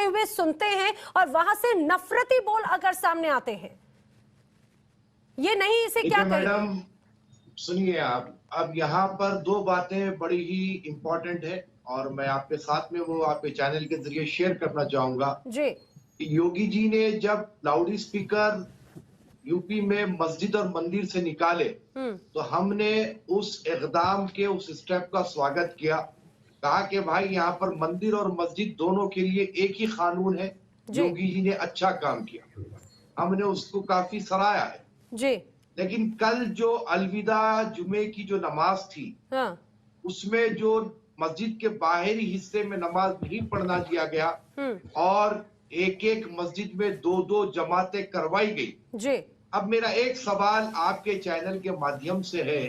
हुए सुनते हैं और वहां से नफरती बोल अगर सामने आते हैं, ये नहीं, इसे क्या कहें? मैडम सुनिए, आप अब यहाँ पर दो बातें बड़ी ही इंपॉर्टेंट है और मैं आपके साथ में वो आपके चैनल के जरिए शेयर करना चाहूंगा जी। कि योगी जी ने जब लाउड स्पीकर यूपी में मस्जिद और मंदिर से निकाले तो हमने उस इक़दाम के, उस स्टेप का स्वागत किया। कहा कि भाई यहाँ पर मंदिर और मस्जिद दोनों के लिए एक ही कानून है। योगी जी ने अच्छा काम किया, हमने उसको काफी सराहा है जी। लेकिन कल जो अलविदा जुमे की जो नमाज थी, उसमें जो मस्जिद के बाहरी हिस्से में नमाज नहीं पढ़ना दिया गया और एक एक मस्जिद में दो दो जमातें करवाई गई जी। अब मेरा एक सवाल आपके चैनल के माध्यम से है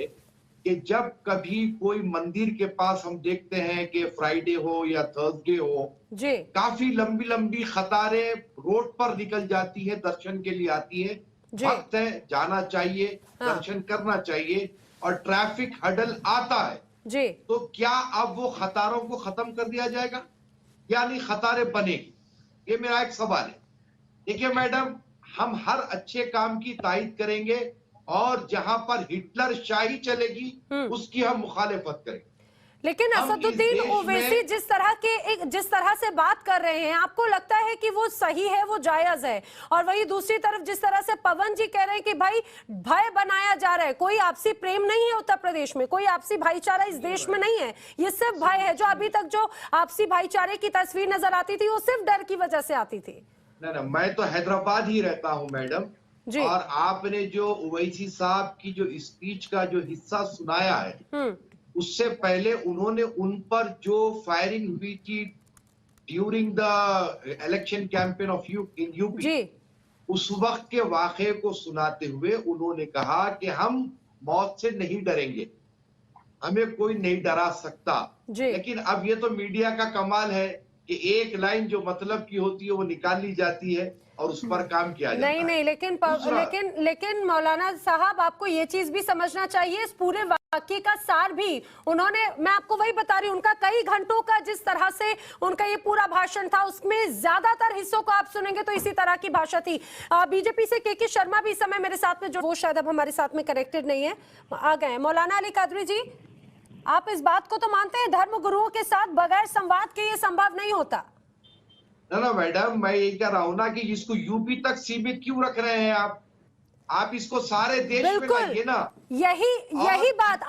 कि जब कभी कोई मंदिर के पास हम देखते हैं कि फ्राइडे हो या थर्सडे हो जी, काफी लंबी लंबी कतारें रोड पर निकल जाती है, दर्शन के लिए आती है। वक्त है, जाना चाहिए, दर्शन करना चाहिए और ट्रैफिक हडल आता है जी। तो क्या अब वो कतारों को खत्म कर दिया जाएगा यानी कतारें बनेगी? ये मेरा एक सवाल है। देखिए मैडम, हम हर अच्छे काम की तारीफ करेंगे और जहां पर हिटलर शाही चलेगी उसकी हम मुखालिफत करेंगे। लेकिन असदुद्दीन ओवैसी जिस तरह से बात कर रहे हैं, आपको लगता है कि वो सही है, वो जायज है? और वही दूसरी तरफ जिस तरह से पवन जी कह रहे हैं कि भाई भय बनाया जा रहा है, कोई आपसी प्रेम नहीं है उत्तर प्रदेश में, कोई आपसी भाईचारा इस देश में नहीं है, ये सिर्फ भय है। जो अभी तक जो आपसी भाईचारे की तस्वीर नजर आती थी वो सिर्फ डर की वजह से आती थी। ना, मैं तो हैदराबाद ही रहता हूँ मैडम जी। और आपने जो ओवैसी साहब की जो स्पीच का जो हिस्सा सुनाया है उससे पहले उन्होंने उन पर जो फायरिंग हुई थी during the election campaign of in UP, उस वक्त के वाक़े को सुनाते हुए उन्होंने कहा कि हम मौत से नहीं डरेंगे, हमें कोई नहीं डरा सकता। लेकिन अब ये तो मीडिया का कमाल है कि एक लाइन जो मतलब की होती है वो निकाल ली जाती है और उस पर काम किया जाता है। नहीं, लेकिन मौलाना साहब, आपको ये चीज भी समझना चाहिए, इस पूरे वाक्य का सार भी उन्होंने, मैं आपको वही बता रही हूँ, उनका कई घंटों का जिस तरह से उनका ये पूरा भाषण था उसमें ज्यादातर हिस्सों को आप सुनेंगे तो इसी तरह की भाषा थी। बीजेपी से के शर्मा भी इस समय मेरे साथ में, जो वो शायद अब हमारे साथ में कनेक्टेड नहीं है, आ गए। मौलाना अली कादरी जी, आप इस बात को तो मानते हैं धर्म गुरुओं के साथ बगैर संवाद के ये संभव नहीं होता? ना मैडम, मैं ये कह रहा हूँ ना कि इसको यूपी तक सीमित क्यों रख रहे हैं आप इसको सारे देश में लाइए ना। यही बात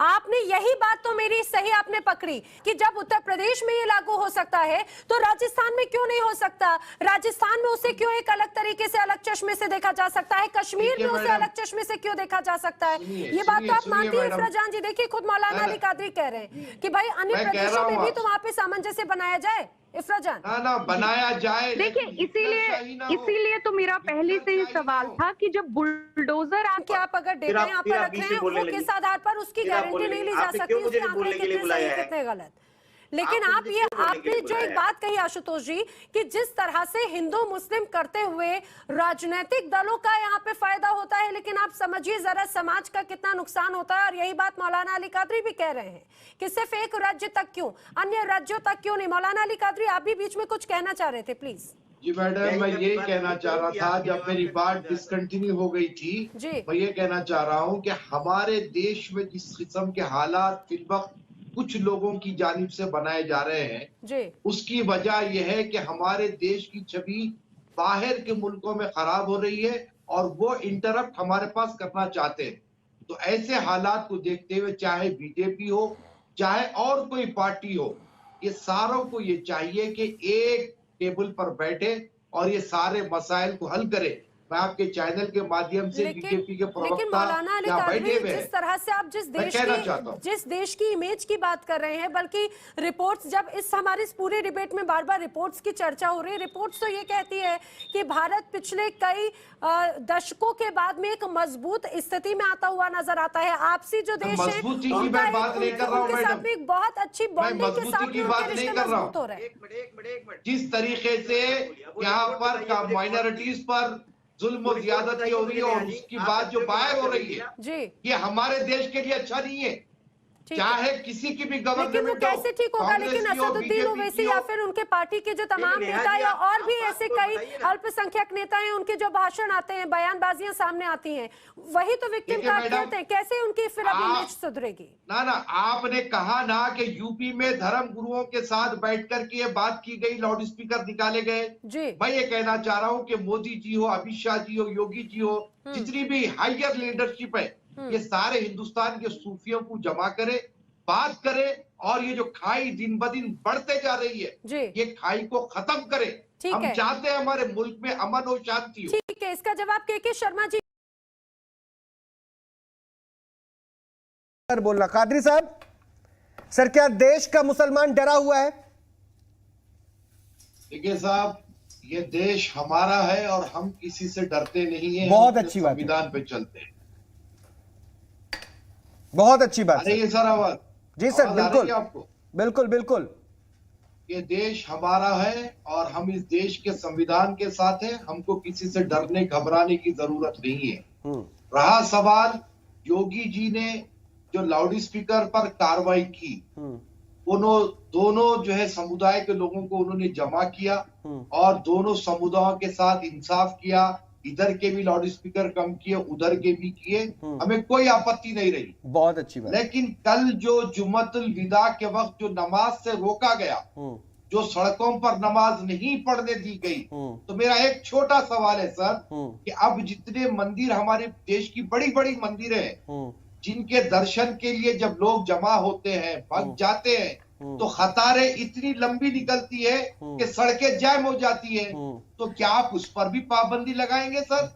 आपने यही बात तो मेरी सही आपने पकड़ी कि जब उत्तर प्रदेश में ये लागू हो सकता है तो राजस्थान में क्यों नहीं हो सकता? राजस्थान में उसे क्यों एक अलग तरीके से, अलग चश्मे से देखा जा सकता है? कश्मीर में उसे अलग चश्मे से क्यों देखा जा सकता है? ये बात तो आप मानती हैं इफ़रा जान जी? देखिए, खुद मौलाना अली कादरी कह रहे हैं कि भाई अन्य प्रदेशों में भी तो वहां पे सामंजस्य बनाया जाए। इफ़रा जान, ना बनाया जाए। देखिए, इसीलिए तो मेरा पहले से ही सवाल था कि जब बुलडोजर आप अगर डेटा यहाँ पर रख रहे हैं वो किस आधार पर, उसकी गारंटी नहीं ली जा सकती, उसके आंकड़े कितने सही कितने गलत। लेकिन आपने जो एक बात कही आशुतोष जी कि जिस तरह से हिंदू मुस्लिम करते हुए राजनीतिक दलों का यहाँ पे फायदा होता है, लेकिन आप समझिए जरा समाज का कितना नुकसान होता है। और यही बात मौलाना अली कादरी भी कह रहे हैं कि सिर्फ एक राज्य तक क्यों, अन्य राज्यों तक क्यों नहीं? मौलाना अली कादरी, आप भी बीच में कुछ कहना चाह रहे थे, प्लीज। जी मैडम, मैं ये कहना चाह रहा था, जब मेरी बात डिसकंटिन्यू हो गई थी, मैं ये कहना चाह रहा हूँ कि हमारे देश में जिस किस्म के हालात फिल वक्त कुछ लोगों की जानिब से बनाए जा रहे हैं, उसकी वजह यह है कि हमारे देश की छवि बाहर के मुल्कों में खराब हो रही है और वो इंटरप्ट हमारे पास करना चाहते हैं। तो ऐसे हालात को देखते हुए चाहे बीजेपी हो चाहे और कोई पार्टी हो, ये सारों को ये चाहिए कि एक टेबल पर बैठे और ये सारे मसाइल को हल करे। मैं आपके चैनल के माध्यम से बीजेपी के प्रवक्ता या बैठे हुए, जिस तरह से आप जिस देश की इमेज की बात कर रहे हैं, बल्कि रिपोर्ट्स, जब हमारे इस पूरे डिबेट में बार बार रिपोर्ट्स की चर्चा हो रही है, रिपोर्ट्स तो ये कहती है कि भारत पिछले कई दशकों के बाद में एक मजबूत स्थिति में आता हुआ नजर आता है। आपसी जो देश है उनके साथ में एक बहुत अच्छी बॉन्डिंग के साथ मजबूत हो रहा है। जिस तरीके से यहाँ पर माइनॉरिटीज पर जुल्म और ज्यादती हो रही है और उसकी बात जो बाहर हो रही है, ये हमारे देश के लिए अच्छा नहीं है। चाहे किसी की भी लेकिन वो गवर्नमेंट कैसे ठीक होगा? लेकिन असदुद्दीन ओवैसी या फिर उनके पार्टी के जो तमाम नेता हैं और भी ऐसे कई अल्पसंख्यक नेता हैं, उनके जो भाषण आते हैं, बयानबाजियां सामने आती हैं, वही तो विक्टिम कार्ड खेलते हैं। कैसे उनकी फिर अब इमेज सुधरेगी? ना आपने कहा ना कि यूपी में धर्म गुरुओं के साथ बैठ कर के ये बात की गई, लाउड स्पीकर निकाले गए जी। मैं ये कहना चाह रहा हूँ कि मोदी जी हो, अमित शाह जी हो, योगी जी हो, जितनी भी हायर लीडरशिप है, ये सारे हिंदुस्तान के सूफियों को जमा करे, बात करे और ये जो खाई दिन ब दिन बढ़ते जा रही है, ये खाई को खत्म करे। हम चाहते हैं हमारे मुल्क में अमन और शांति हो। ठीक है, इसका जवाब के शर्मा जी बोलना। कादरी साहब, सर क्या देश का मुसलमान डरा हुआ है? देखिए साहब, ये देश हमारा है और हम किसी से डरते नहीं है। बहुत अच्छी बात, संविधान पे चलते हैं। बहुत अच्छी बात है। ये सर आवाज जी सर, बिल्कुल आपको बिल्कुल बिल्कुल। ये देश हमारा है और हम इस देश के संविधान के साथ हैं। हमको किसी से डरने घबराने की जरूरत नहीं है। रहा सवाल योगी जी ने जो लाउड स्पीकर पर कार्रवाई की, दोनों जो है समुदाय के लोगों को उन्होंने जमा किया और दोनों समुदायों के साथ इंसाफ किया। इधर के भी लाउड स्पीकर कम किए, उधर के भी किए, हमें कोई आपत्ति नहीं रही। बहुत अच्छी बात। लेकिन कल जो जुम्मतुल विदा के वक्त जो नमाज से रोका गया, जो सड़कों पर नमाज नहीं पढ़ने दी गई, तो मेरा एक छोटा सवाल है सर कि अब जितने मंदिर, हमारे देश की बड़ी बड़ी मंदिर है, जिनके दर्शन के लिए जब लोग जमा होते हैं, भग जाते हैं, तो कतारें इतनी लंबी निकलती है कि सड़कें जैम हो जाती है। तो क्या आप उस पर भी पाबंदी लगाएंगे सर?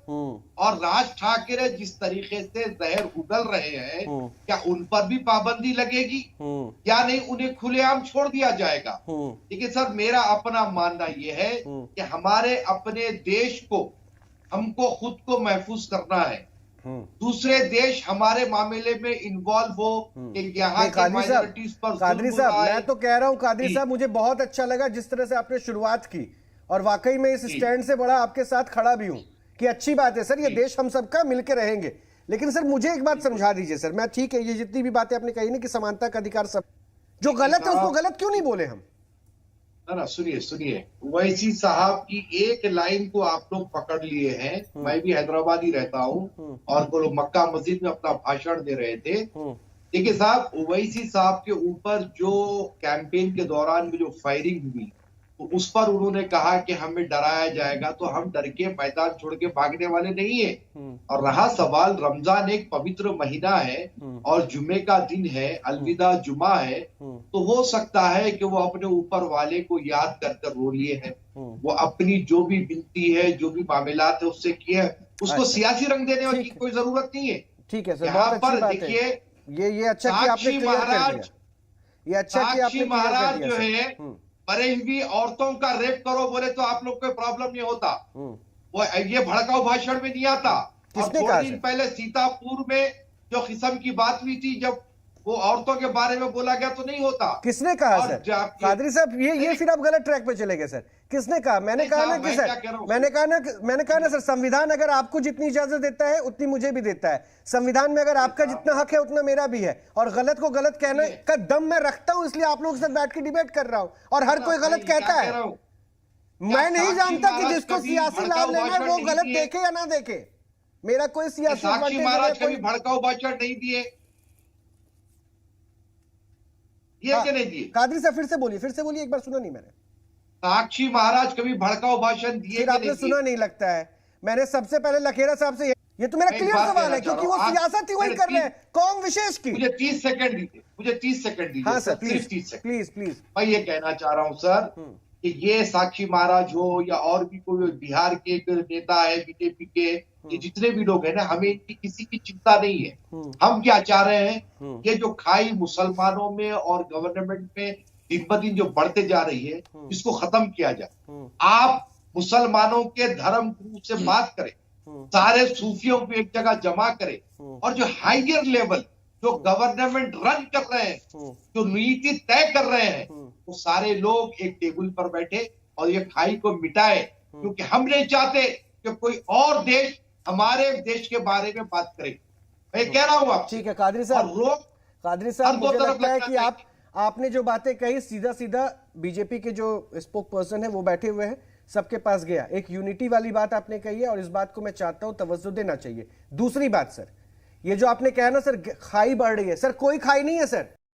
और राज ठाकरे जिस तरीके से जहर उगल रहे हैं, क्या उन पर भी पाबंदी लगेगी या नहीं? उन्हें खुलेआम छोड़ दिया जाएगा? देखिए सर, मेरा अपना मानना यह है कि हमारे अपने देश को, हमको खुद को महफूज करना है। दूसरे देश हमारे मामले में इन्वॉल्व हो कि यहाँ के माइनॉरिटीज पर कादरी साहब, मैं तो कह रहा हूँ कादरी साहब, मुझे बहुत अच्छा लगा जिस तरह से आपने शुरुआत की और वाकई में इस स्टैंड से बड़ा आपके साथ खड़ा भी हूँ कि अच्छी बात है सर, ये देश हम सबका मिलकर रहेंगे। लेकिन सर मुझे एक बात समझा दीजिए सर। मैं ठीक है, ये जितनी भी बातें आपने कही ना कि समानता का अधिकार, सब जो गलत है उसको गलत क्यों नहीं बोले हम? ना सुनिए, ओवैसी साहब की एक लाइन को आप लोग पकड़ लिए हैं। मैं भी हैदराबाद ही रहता हूँ और वो लोग मक्का मस्जिद में अपना भाषण दे रहे थे। देखिए साहब, ओवैसी साहब के ऊपर जो कैंपेन के दौरान में जो फायरिंग हुई, तो उस पर उन्होंने कहा कि हमें डराया जाएगा, तो हम डर के मैदान छोड़ के भागने वाले नहीं है। और रहा सवाल, रमजान एक पवित्र महीना है और जुमे का दिन है, अलविदा जुमा है, तो हो सकता है कि वो अपने ऊपर वाले को याद कर कर रो लिए हैं। वो अपनी जो भी विनती है, जो भी मामलात है उससे किए, उसको सियासी रंग देने की कोई जरूरत नहीं है। ठीक है सर, यहाँ पर देखिए, ये अच्छा कि आपने महाराज, ये अच्छा कि आपने महाराज जो है मरे हुई औरतों का रेप करो बोले तो आप लोग को प्रॉब्लम नहीं होता। वो ये भड़काऊ भाषण में नहीं आता। और 2 दिन पहले सीतापुर में जो किस्म की बात हुई थी, जब वो औरतों के बारे में बोला गया, तो नहीं होता। किसने कहा सर? कादरी साहब, ये फिर आप गलत ट्रैक पे चले गए सर। किसने कहा? मैंने कहा ना कि सर, मैंने कहा ना सर, संविधान अगर आपको जितनी इजाजत देता है उतनी मुझे भी देता है। संविधान में अगर आपका जितना हक है उतना मेरा भी है। और गलत को गलत कहने का दम मैं रखता हूं, इसलिए आप लोगों के साथ बैठ के डिबेट कर रहा हूं। और हर कोई गलत कहता है। मैं नहीं जानता कि जिसको सियासी लाभ लेना है वो गलत देखे या ना देखे। मेरा कोई सियासी महाराज कभी भड़काऊ भाषण नहीं दिए, नहीं दिए। कादरी साहब फिर से बोलिए, एक बार सुना नहीं मैंने। साक्षी महाराज कभी भड़काऊ भाषण दिए? आपने सुना नहीं लगता है। मैंने सबसे पहले लखेरा साहब से, ये तो मेरा क्लियर सवाल है, क्योंकि वो सियासत ही वही कर रहे हैं कौम विशेष की। मुझे 30 सेकंड दीजिए, हाँ सर, प्लीज। मैं ये कहना चाह रहा हूँ सर कि ये साक्षी महाराज हो या और भी कोई बिहार के एक नेता है, बीजेपी के, ये जितने भी लोग हैं ना, हमें इनकी किसी की चिंता नहीं है। हम क्या चाह रहे हैं, ये जो खाई मुसलमानों में और गवर्नमेंट में दिन ब दिन जो बढ़ते जा रही है, इसको खत्म किया जाए। आप मुसलमानों के धर्म गुरु से बात करें, सारे सूफियों को एक जगह जमा करें, और जो हायर लेवल जो गवर्नमेंट रन कर रहे हैं, जो नीति तय कर रहे हैं, वो सारे लोग एक टेबल पर बैठे और ये खाई को मिटाए। क्योंकि हम नहीं चाहते कि कोई और देश हमारे देश के बारे में बात करे। मैं कह रहा हूँ आप, ठीक है कादरी साहब, कादरी साहब, मुझे लगता है कि आपने जो बातें कही सीधा सीधा बीजेपी के जो स्पोक पर्सन है वो बैठे हुए हैं, सबके पास गया। एक यूनिटी वाली बात आपने कही है और इस बात को मैं चाहता हूं तवज्जो देना चाहिए। दूसरी बात सर, ये जो आपने कहा ना सर खाई बढ़ रही है, सर कोई खाई नहीं है सर।